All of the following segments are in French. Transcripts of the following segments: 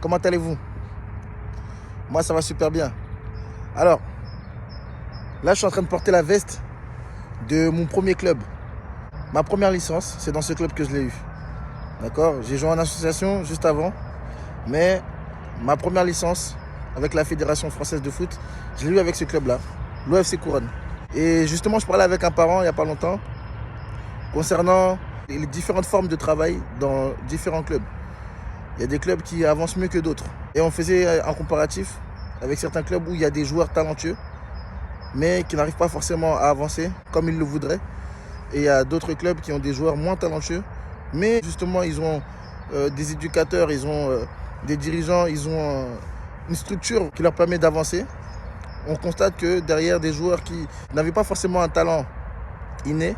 comment allez-vous? Moi, ça va super bien. Alors, là, je suis en train de porter la veste de mon premier club. Ma première licence, c'est dans ce club que je l'ai eu. D'accord? J'ai joué en association juste avant, mais ma première licence avec la Fédération française de foot, je l'ai eu avec ce club-là, l'OFC Couronne. Et justement, je parlais avec un parent il n'y a pas longtemps concernant les différentes formes de travail dans différents clubs. Il y a des clubs qui avancent mieux que d'autres. Et on faisait un comparatif avec certains clubs où il y a des joueurs talentueux, mais qui n'arrivent pas forcément à avancer comme ils le voudraient. Et il y a d'autres clubs qui ont des joueurs moins talentueux, mais justement, ils ont des éducateurs, ils ont des dirigeants, ils ont une structure qui leur permet d'avancer. On constate que derrière des joueurs qui n'avaient pas forcément un talent inné,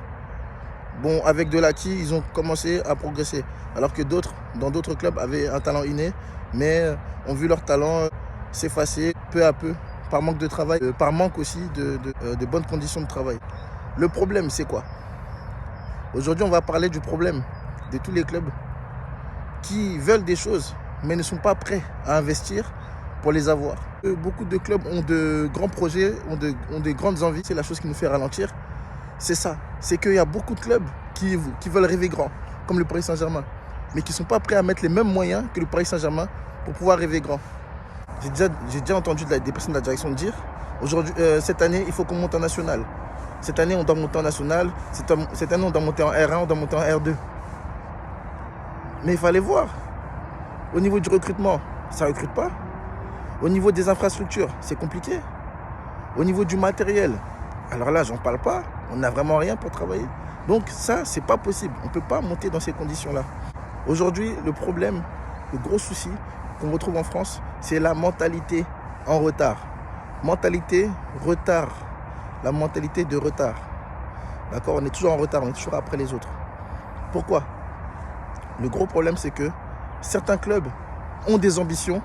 bon, avec de l'acquis, ils ont commencé à progresser. Alors que d'autres, dans d'autres clubs, avaient un talent inné, mais ont vu leur talent s'effacer peu à peu, par manque de travail, par manque aussi de bonnes conditions de travail. Le problème, c'est quoi? Aujourd'hui, on va parler du problème de tous les clubs qui veulent des choses, mais ne sont pas prêts à investir pour les avoir. Beaucoup de clubs ont de grands projets, ont de grandes envies. C'est la chose qui nous fait ralentir. C'est ça. C'est qu'il y a beaucoup de clubs qui veulent rêver grand, comme le Paris Saint-Germain, mais qui ne sont pas prêts à mettre les mêmes moyens que le Paris Saint-Germain pour pouvoir rêver grand. J'ai déjà entendu des personnes de la direction dire, aujourd'hui, cette année, il faut qu'on monte en national. Cette année, on doit monter en national. Cette année, on doit monter en R1, on doit monter en R2. Mais il fallait voir. Au niveau du recrutement, ça ne recrute pas. Au niveau des infrastructures, c'est compliqué. Au niveau du matériel, alors là, j'en parle pas. On n'a vraiment rien pour travailler. Donc ça, c'est pas possible. On ne peut pas monter dans ces conditions-là. Aujourd'hui, le problème, le gros souci qu'on retrouve en France, c'est la mentalité en retard. Mentalité, retard. La mentalité de retard. D'accord? On est toujours en retard, on est toujours après les autres. Pourquoi? Le gros problème, c'est que certains clubs ont des ambitions,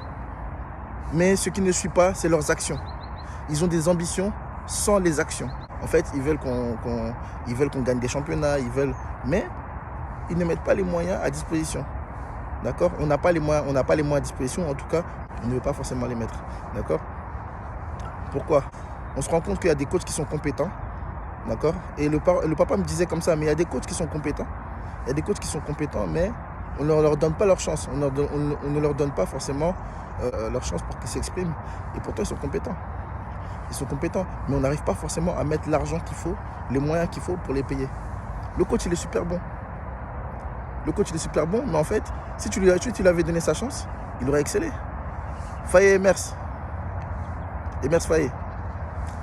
mais ce qui ne suit pas, c'est leurs actions. Ils ont des ambitions sans les actions. En fait, ils veulent qu'on gagne des championnats, mais ils ne mettent pas les moyens à disposition. D'accord? On n'a pas les moyens à disposition, en tout cas, on ne veut pas forcément les mettre. D'accord? Pourquoi? On se rend compte qu'il y a des coachs qui sont compétents. D'accord? Et le papa me disait comme ça, mais il y a des coachs qui sont compétents. Il y a des coachs qui sont compétents, mais on ne leur donne pas leur chance. On ne leur donne pas forcément leur chance pour qu'ils s'expriment. Et pourtant, ils sont compétents. Ils sont compétents, mais on n'arrive pas forcément à mettre l'argent qu'il faut, les moyens qu'il faut pour les payer. Le coach, il est super bon. Le coach, il est super bon, mais en fait, si tu lui avais donné sa chance, il aurait excellé. Faye et Emers Faye,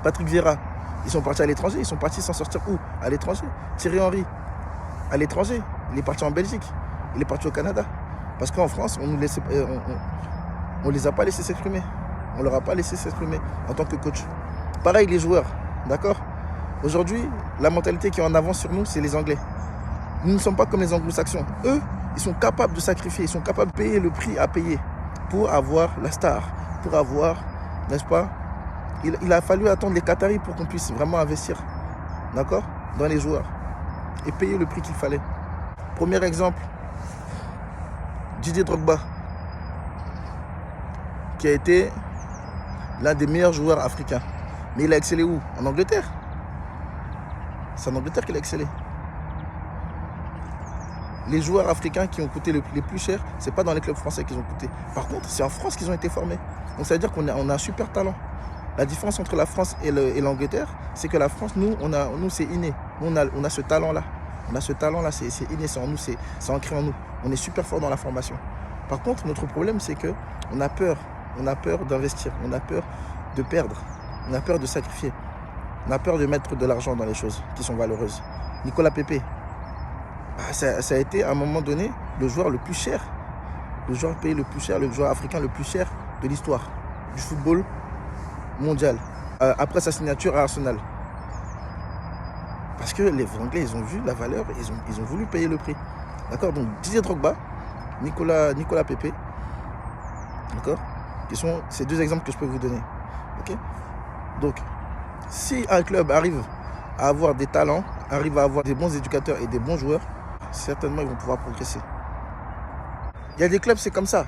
Patrick Vieira, ils sont partis à l'étranger. Ils sont partis s'en sortir où? À l'étranger. Thierry Henry, à l'étranger. Il est parti en Belgique. Il est parti au Canada. Parce qu'en France, on ne les a pas laissés s'exprimer. On ne leur a pas laissé s'exprimer en tant que coach. Pareil, les joueurs. D'accord? Aujourd'hui, la mentalité qui est en avance sur nous, c'est les Anglais. Nous ne sommes pas comme les Anglo-Saxons. Eux, ils sont capables de sacrifier. Ils sont capables de payer le prix à payer pour avoir la star. Pour avoir, n'est-ce pas? Il a fallu attendre les Qataris pour qu'on puisse vraiment investir, d'accord, dans les joueurs et payer le prix qu'il fallait. Premier exemple, Didier Drogba, qui a été l'un des meilleurs joueurs africains. Mais il a excellé où? En Angleterre. C'est en Angleterre qu'il a excellé. Les joueurs africains qui ont coûté les plus cher, ce n'est pas dans les clubs français qu'ils ont coûté. Par contre, c'est en France qu'ils ont été formés. Donc ça veut dire qu'on a un super talent. La différence entre la France et l'Angleterre, c'est que la France, nous c'est inné. Nous, on a ce talent-là. On a ce talent-là, c'est inné, c'est en nous, c'est ancré en nous. On est super fort dans la formation. Par contre, notre problème, c'est qu'on a peur. On a peur d'investir. On a peur de perdre. On a peur de sacrifier. On a peur de mettre de l'argent dans les choses qui sont valeureuses. Nicolas Pepe, ça a été à un moment donné le joueur le plus cher. Le joueur payé le plus cher, le joueur africain le plus cher de l'histoire du football mondial, après sa signature à Arsenal. Parce que les Anglais, ils ont vu la valeur, ils ont voulu payer le prix. D'accord? Donc Didier Drogba, Nicolas Pepe, d'accord? Qui sont ces deux exemples que je peux vous donner. Ok? Donc, si un club arrive à avoir des talents, arrive à avoir des bons éducateurs et des bons joueurs, certainement ils vont pouvoir progresser. Il y a des clubs, c'est comme ça.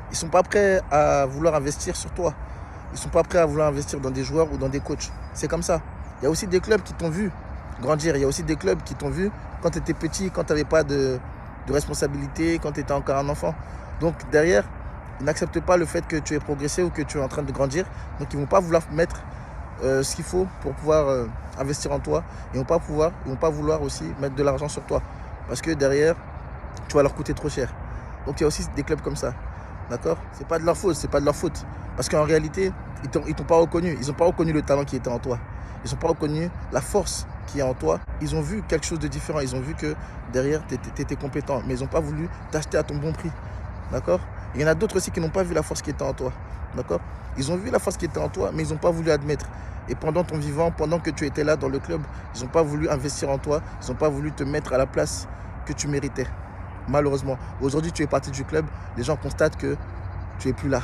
Ils ne sont pas prêts à vouloir investir sur toi. Ils ne sont pas prêts à vouloir investir dans des joueurs ou dans des coachs. C'est comme ça. Il y a aussi des clubs qui t'ont vu grandir. Il y a aussi des clubs qui t'ont vu quand tu étais petit, quand tu n'avais pas de responsabilité, quand tu étais encore un enfant. Donc derrière, ils n'acceptent pas le fait que tu aies progressé ou que tu es en train de grandir. Donc ils ne vont pas vouloir mettre ce qu'il faut pour pouvoir investir en toi. Ils ne vont pas vouloir aussi mettre de l'argent sur toi. Parce que derrière, tu vas leur coûter trop cher. Donc il y a aussi des clubs comme ça. D'accord? C'est pas de leur faute, c'est pas de leur faute. Parce qu'en réalité, ils t'ont pas reconnu. Ils n'ont pas reconnu le talent qui était en toi. Ils n'ont pas reconnu la force qui est en toi. Ils ont vu quelque chose de différent. Ils ont vu que derrière, tu étais compétent. Mais ils n'ont pas voulu t'acheter à ton bon prix. D'accord? Il y en a d'autres aussi qui n'ont pas vu la force qui était en toi. D'accord? Ils ont vu la force qui était en toi, mais ils n'ont pas voulu admettre. Et pendant ton vivant, pendant que tu étais là dans le club, ils n'ont pas voulu investir en toi. Ils n'ont pas voulu te mettre à la place que tu méritais. Malheureusement, aujourd'hui tu es parti du club, les gens constatent que tu n'es plus là.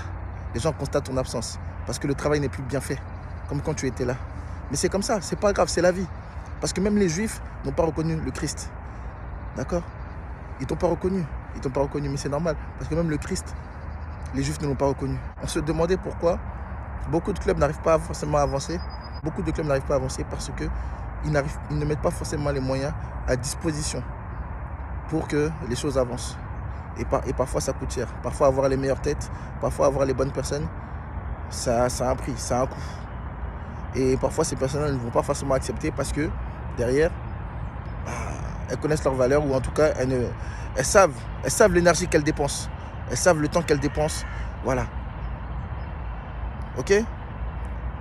Les gens constatent ton absence parce que le travail n'est plus bien fait, comme quand tu étais là. Mais c'est comme ça, c'est pas grave, c'est la vie. Parce que même les Juifs n'ont pas reconnu le Christ. D'accord? Ils t'ont pas reconnu. Ils t'ont pas reconnu, mais c'est normal. Parce que même le Christ, les Juifs ne l'ont pas reconnu. On se demandait pourquoi beaucoup de clubs n'arrivent pas forcément à avancer. Beaucoup de clubs n'arrivent pas à avancer parce qu'ils ne mettent pas forcément les moyens à disposition pour que les choses avancent. Et parfois ça coûte cher. Parfois avoir les meilleures têtes, parfois avoir les bonnes personnes, ça a un prix, ça a un coût. Et parfois ces personnes ne vont pas forcément accepter parce que derrière, elles connaissent leur valeur ou en tout cas elles savent l'énergie qu'elles dépensent. Elles savent le temps qu'elles dépensent. Voilà. Ok?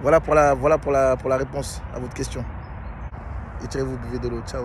Voilà pour la réponse à votre question. Et tirez-vous, buvez de l'eau. Ciao.